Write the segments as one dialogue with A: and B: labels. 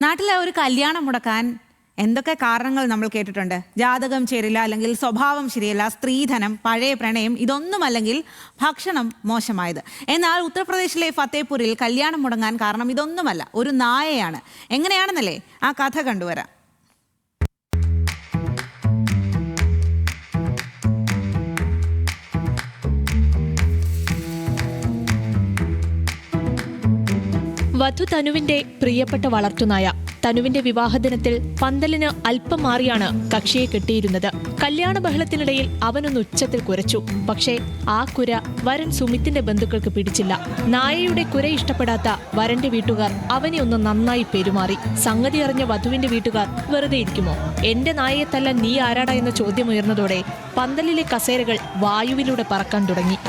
A: നാട്ടിലെ ഒരു കല്യാണം മുടക്കാൻ എന്തൊക്കെ കാരണങ്ങൾ നമ്മൾ കേട്ടിട്ടുണ്ട്. ജാതകം ചേരില്ല, അല്ലെങ്കിൽ സ്വഭാവം ശരിയല്ല, സ്ത്രീധനം, പഴയ പ്രണയം, ഇതൊന്നുമല്ലെങ്കിൽ ഭക്ഷണം മോശമായത്. എന്നാൽ ഉത്തർപ്രദേശിലെ ഫത്തേപൂരിൽ കല്യാണം മുടങ്ങാൻ കാരണം ഇതൊന്നുമല്ല, ഒരു നായയാണ്. എങ്ങനെയാണെന്നല്ലേ ആ കഥ കണ്ടുവരാം.
B: വധു തനുവിന്റെ പ്രിയപ്പെട്ട വളർത്തുനായ. തനുവിന്റെ വിവാഹദിനത്തിൽ പന്തലിന് അല്പം മാറിയാണ് കക്ഷിയെ കെട്ടിയിരുന്നത്. കല്യാണ ബഹളത്തിനിടയിൽ അവനൊന്ന് ഉച്ചത്തിൽ കുരച്ചു. പക്ഷേ ആ കുര വരൻ സുമിത്തിന്റെ ബന്ധുക്കൾക്ക് പിടിച്ചില്ല. നായയുടെ കുര ഇഷ്ടപ്പെടാത്ത വരന്റെ വീട്ടുകാർ അവനെ ഒന്ന് നന്നായി പെരുമാറി. സംഗതി അറിഞ്ഞ വധുവിന്റെ വീട്ടുകാർ വെറുതെ ഇരിക്കുമോ? എന്റെ നായയെ തല്ലാൻ നീ ആരാടാ എന്ന ചോദ്യമുയർന്നതോടെ പന്തലിലെ കസേരകൾ വായുവിലൂടെ പറക്കാൻ തുടങ്ങി.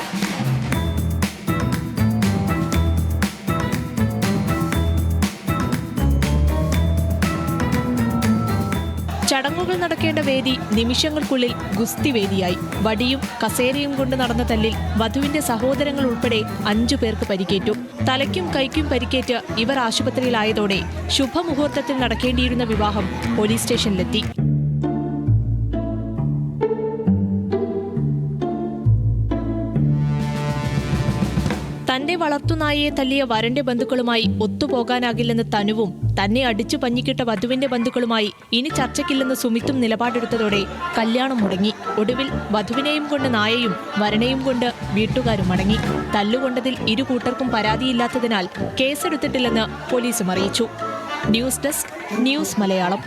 B: ചടങ്ങുകൾ നടക്കേണ്ട വേദി നിമിഷങ്ങൾക്കുള്ളിൽ ഗുസ്തി വേദിയായി. വടിയും കസേരയും കൊണ്ട് നടന്ന തല്ലിൽ വധുവിന്റെ സഹോദരങ്ങൾ ഉൾപ്പെടെ 5 പേർക്ക് പരിക്കേറ്റു. തലയ്ക്കും കൈക്കും പരിക്കേറ്റ് ഇവർ ആശുപത്രിയിലായതോടെ ശുഭമുഹൂർത്തത്തിൽ നടക്കേണ്ടിയിരുന്ന വിവാഹം പോലീസ് സ്റ്റേഷനിലെത്തി. തന്റെ വളർത്തുനായയെ തല്ലിയ വരന്റെ ബന്ധുക്കളുമായി ഒത്തുപോകാനാകില്ലെന്ന് തനുവും തന്നെ അടിച്ചു പഞ്ഞിക്കിട്ട വധുവിന്റെ ബന്ധുക്കളുമായി ഇനി ചർച്ചയ്ക്കില്ലെന്ന് സുമിത്തും നിലപാടെടുത്തതോടെ കല്യാണം മുടങ്ങി. ഒടുവിൽ വധുവിനെയും കൊണ്ട് നായയും വരനെയും കൊണ്ട് വീട്ടുകാരും മടങ്ങി. തല്ലുകൊണ്ടതിൽ ഇരു കൂട്ടർക്കും പരാതിയില്ലാത്തതിനാൽ കേസെടുത്തിട്ടില്ലെന്ന് പോലീസും അറിയിച്ചു. News desk, news Malayalam.